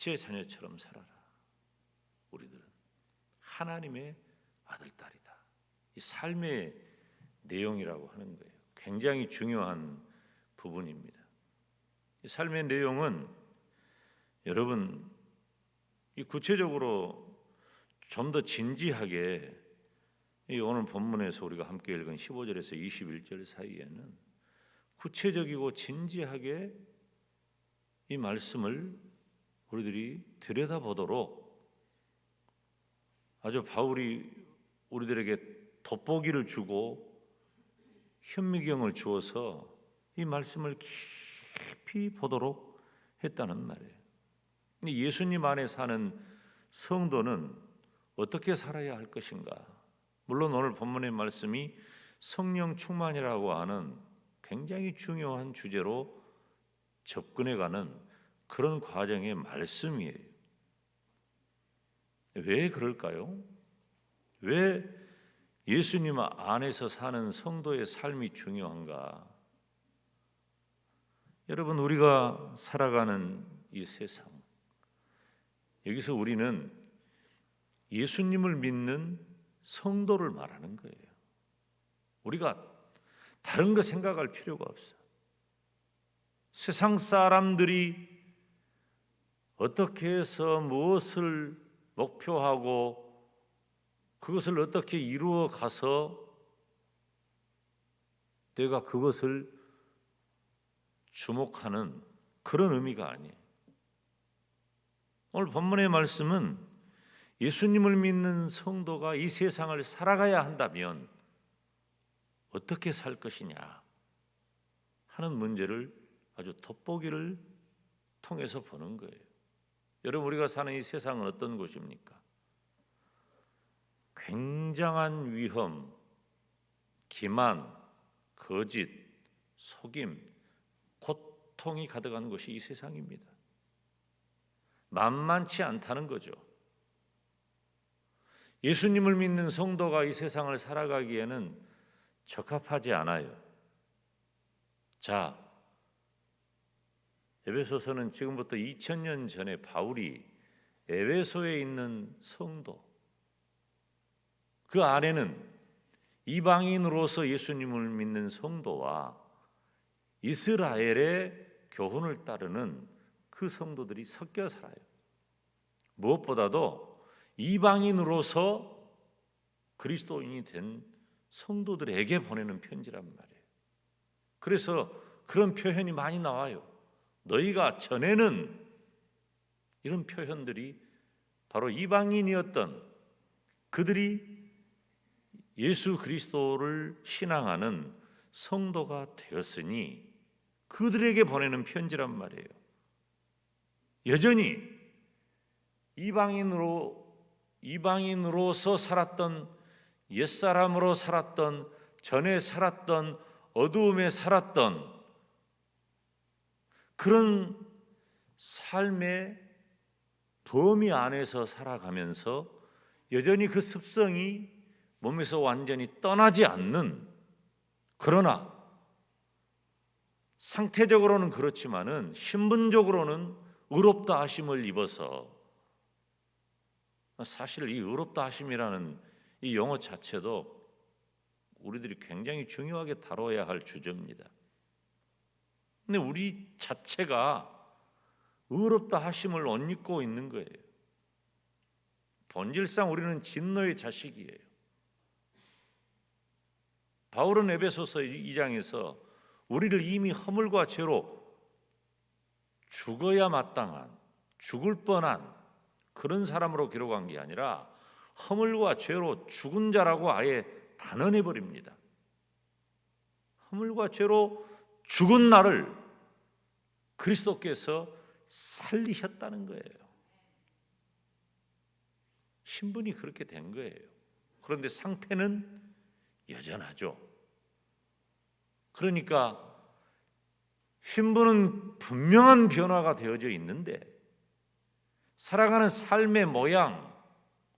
제 자녀처럼 살아라. 우리들은 하나님의 아들, 딸이다. 이 삶의 내용이라고 하는 거예요. 굉장히 중요한 부분입니다. 이 삶의 내용은 여러분 이 구체적으로 좀 더 진지하게 이 오늘 본문에서 우리가 함께 읽은 15절에서 21절 사이에는 구체적이고 진지하게 이 말씀을 우리들이 들여다보도록 아주 바울이 우리들에게 돋보기를 주고 현미경을 주어서 이 말씀을 깊이 보도록 했다는 말이에요. 예수님 안에 사는 성도는 어떻게 살아야 할 것인가? 물론 오늘 본문의 말씀이 성령 충만이라고 하는 굉장히 중요한 주제로 접근해가는 그런 과정의 말씀이에요. 왜 그럴까요? 왜 예수님 안에서 사는 성도의 삶이 중요한가? 여러분, 우리가 살아가는 이 세상, 여기서 우리는 예수님을 믿는 성도를 말하는 거예요. 우리가 다른 거 생각할 필요가 없어요. 세상 사람들이 어떻게 해서 무엇을 목표하고 그것을 어떻게 이루어 가서 내가 그것을 주목하는 그런 의미가 아니에요. 오늘 본문의 말씀은 예수님을 믿는 성도가 이 세상을 살아가야 한다면 어떻게 살 것이냐 하는 문제를 아주 돋보기를 통해서 보는 거예요. 여러분, 우리가 사는 이 세상은 어떤 곳입니까? 굉장한 위험, 기만, 거짓, 속임, 고통이 가득한 것이 이 세상입니다. 만만치 않다는 거죠. 예수님을 믿는 성도가 이 세상을 살아가기에는 적합하지 않아요. 자, 에베소서는 지금부터 2000년 전에 바울이 에베소에 있는 성도, 그 안에는 이방인으로서 예수님을 믿는 성도와 이스라엘의 교훈을 따르는 그 성도들이 섞여 살아요. 무엇보다도 이방인으로서 그리스도인이 된 성도들에게 보내는 편지란 말이에요. 그래서 그런 표현이 많이 나와요. 너희가 전에는, 이런 표현들이 바로 이방인이었던 그들이 예수 그리스도를 신앙하는 성도가 되었으니 그들에게 보내는 편지란 말이에요. 여전히 이방인으로서 살았던, 옛사람으로 살았던, 전에 살았던, 어두움에 살았던 그런 삶의 범위 안에서 살아가면서 여전히 그 습성이 몸에서 완전히 떠나지 않는, 그러나 상태적으로는 그렇지만은 신분적으로는 의롭다 하심을 입어서, 사실 이 의롭다 하심이라는 이 용어 자체도 우리들이 굉장히 중요하게 다뤄야 할 주제입니다. 근데 우리 자체가 의롭다 하심을 못 입고 있는 거예요. 본질상 우리는 진노의 자식이에요. 바울은 에베소서 2장에서 우리를 이미 허물과 죄로 죽어야 마땅한, 죽을 뻔한 그런 사람으로 기록한 게 아니라 허물과 죄로 죽은 자라고 아예 단언해 버립니다. 허물과 죄로 죽은 나를 그리스도께서 살리셨다는 거예요. 신분이 그렇게 된 거예요. 그런데 상태는 여전하죠. 그러니까 신분은 분명한 변화가 되어져 있는데 살아가는 삶의 모양,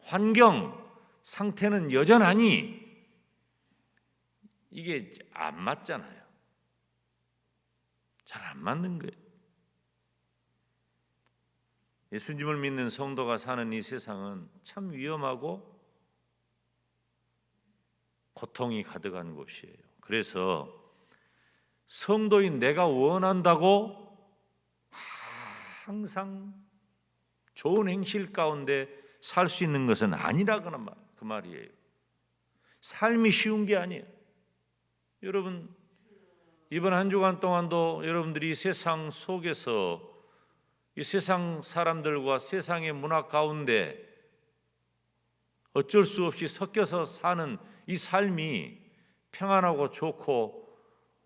환경, 상태는 여전하니 이게 안 맞잖아요. 잘 안 맞는 거예요. 예수님을 믿는 성도가 사는 이 세상은 참 위험하고 고통이 가득한 곳이에요. 그래서 성도인 내가 원한다고 항상 좋은 행실 가운데 살 수 있는 것은 아니라거나 그 말이에요. 삶이 쉬운 게 아니에요. 여러분, 이번 한 주간 동안도 여러분들이 세상 속에서 이 세상 사람들과 세상의 문화 가운데 어쩔 수 없이 섞여서 사는 이 삶이 평안하고 좋고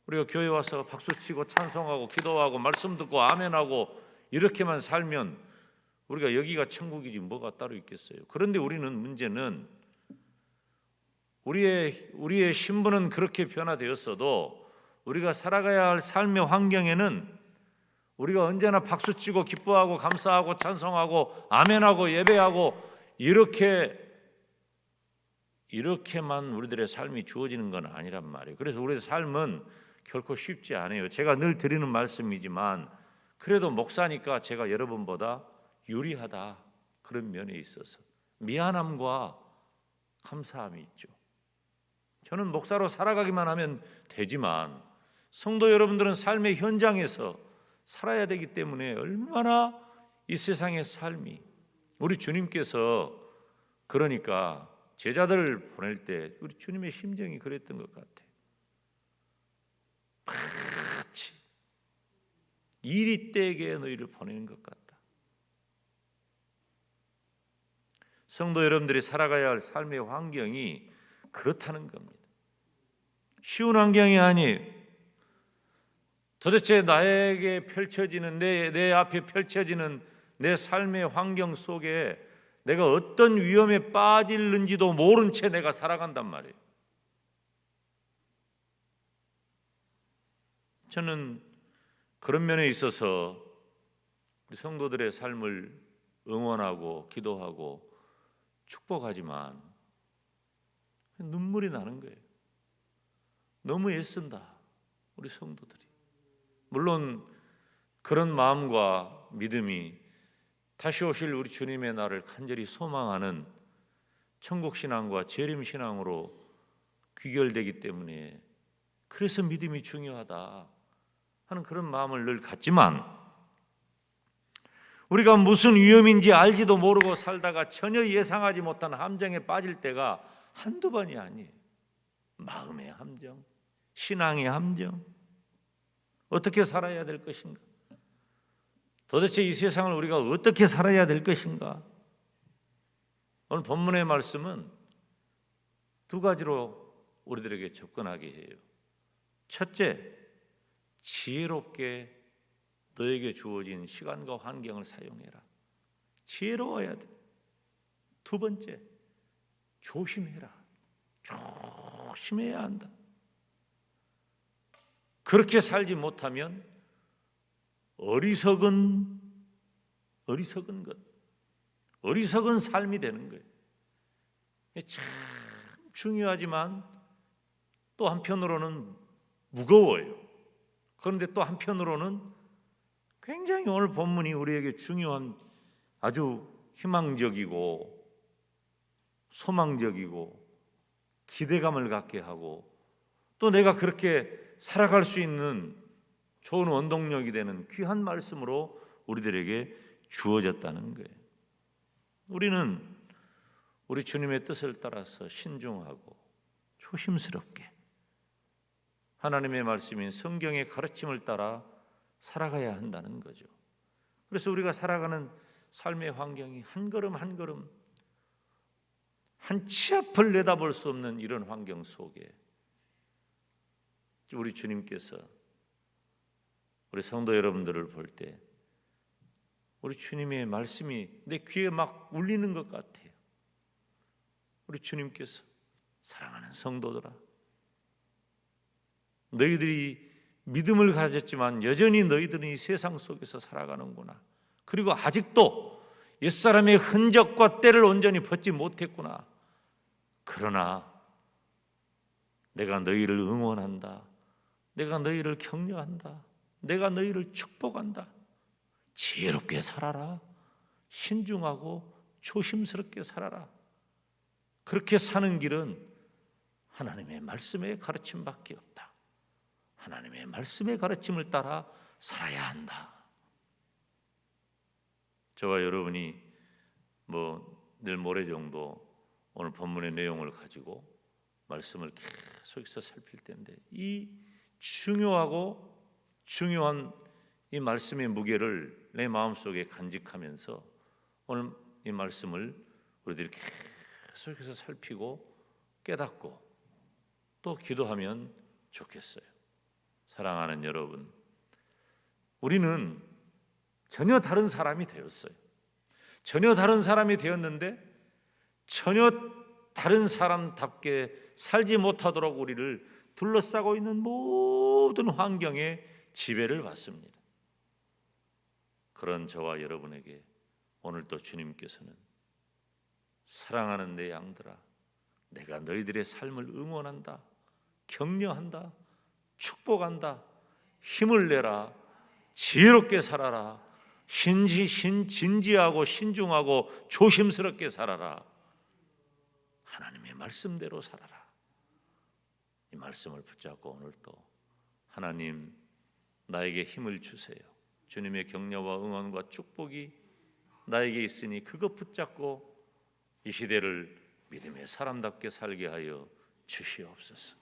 우리가 교회 와서 박수치고 찬송하고 기도하고 말씀 듣고 아멘하고 이렇게만 살면 우리가 여기가 천국이지 뭐가 따로 있겠어요. 그런데 우리는 문제는 우리의 신분은 그렇게 변화되었어도 우리가 살아가야 할 삶의 환경에는 우리가 언제나 박수치고 기뻐하고 감사하고 찬송하고 아멘하고 예배하고 이렇게만 우리들의 삶이 주어지는 건 아니란 말이에요. 그래서 우리의 삶은 결코 쉽지 않아요. 제가 늘 드리는 말씀이지만 그래도 목사니까 제가 여러분보다 유리하다 그런 면에 있어서 미안함과 감사함이 있죠. 저는 목사로 살아가기만 하면 되지만 성도 여러분들은 삶의 현장에서 살아야 되기 때문에 얼마나 이 세상의 삶이 우리 주님께서 그러니까 제자들을 보낼 때 우리 주님의 심정이 그랬던 것 같아요. 마치 이리 때에 너희를 보내는 것 같다. 성도 여러분들이 살아가야 할 삶의 환경이 그렇다는 겁니다. 쉬운 환경이 아니에요. 도대체 나에게 펼쳐지는 내 앞에 펼쳐지는 내 삶의 환경 속에 내가 어떤 위험에 빠질는지도 모른 채 내가 살아간단 말이에요. 저는 그런 면에 있어서 우리 성도들의 삶을 응원하고 기도하고 축복하지만 눈물이 나는 거예요. 너무 애쓴다 우리 성도들이. 물론 그런 마음과 믿음이 다시 오실 우리 주님의 날을 간절히 소망하는 천국신앙과 재림신앙으로 귀결되기 때문에 그래서 믿음이 중요하다 하는 그런 마음을 늘 갖지만 우리가 무슨 위험인지 알지도 모르고 살다가 전혀 예상하지 못한 함정에 빠질 때가 한두 번이 아니에요. 마음의 함정, 신앙의 함정, 어떻게 살아야 될 것인가? 도대체 이 세상을 우리가 어떻게 살아야 될 것인가? 오늘 본문의 말씀은 두 가지로 우리들에게 접근하게 해요. 첫째, 지혜롭게 너에게 주어진 시간과 환경을 사용해라. 지혜로워야 돼. 두 번째, 조심해라. 조심해야 한다. 그렇게 살지 못하면 어리석은 것, 어리석은 삶이 되는 거예요. 참 중요하지만 또 한편으로는 무거워요. 그런데 또 한편으로는 굉장히 오늘 본문이 우리에게 중요한 아주 희망적이고 소망적이고 기대감을 갖게 하고 또 내가 그렇게 살아갈 수 있는 좋은 원동력이 되는 귀한 말씀으로 우리들에게 주어졌다는 거예요. 우리는 우리 주님의 뜻을 따라서 신중하고 조심스럽게 하나님의 말씀인 성경의 가르침을 따라 살아가야 한다는 거죠. 그래서 우리가 살아가는 삶의 환경이 한 걸음 한 걸음 한 치 앞을 내다볼 수 없는 이런 환경 속에 우리 주님께서 우리 성도 여러분들을 볼 때 우리 주님의 말씀이 내 귀에 막 울리는 것 같아요. 우리 주님께서 사랑하는 성도들아, 너희들이 믿음을 가졌지만 여전히 너희들은 이 세상 속에서 살아가는구나. 그리고 아직도 옛사람의 흔적과 때를 온전히 벗지 못했구나. 그러나 내가 너희를 응원한다. 내가 너희를 격려한다. 내가 너희를 축복한다. 지혜롭게 살아라. 신중하고 조심스럽게 살아라. 그렇게 사는 길은 하나님의 말씀의 가르침밖에 없다. 하나님의 말씀의 가르침을 따라 살아야 한다. 저와 여러분이 내일 모레 정도 오늘 본문의 내용을 가지고 말씀을 계속해서 살필 텐데, 이 중요한 이 말씀의 무게를 내 마음속에 간직하면서 오늘 이 말씀을 우리들이 계속해서 살피고 깨닫고 또 기도하면 좋겠어요. 사랑하는 여러분, 우리는 전혀 다른 사람이 되었어요. 전혀 다른 사람이 되었는데 전혀 다른 사람답게 살지 못하도록 우리를 둘러싸고 있는 모든 환경에 지배를 받습니다. 그런 저와 여러분에게 오늘도 주님께서는 사랑하는 내 양들아, 내가 너희들의 삶을 응원한다, 격려한다, 축복한다, 힘을 내라, 지혜롭게 살아라, 진지하고 신중하고 조심스럽게 살아라, 하나님의 말씀대로 살아라. 이 말씀을 붙잡고 오늘도 하나님, 나에게 힘을 주세요. 주님의 격려와 응원과 축복이 나에게 있으니 그것 붙잡고 이 시대를 믿음의 사람답게 살게 하여 주시옵소서.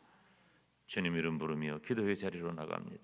주님 이름 부르며 기도의 자리로 나갑니다.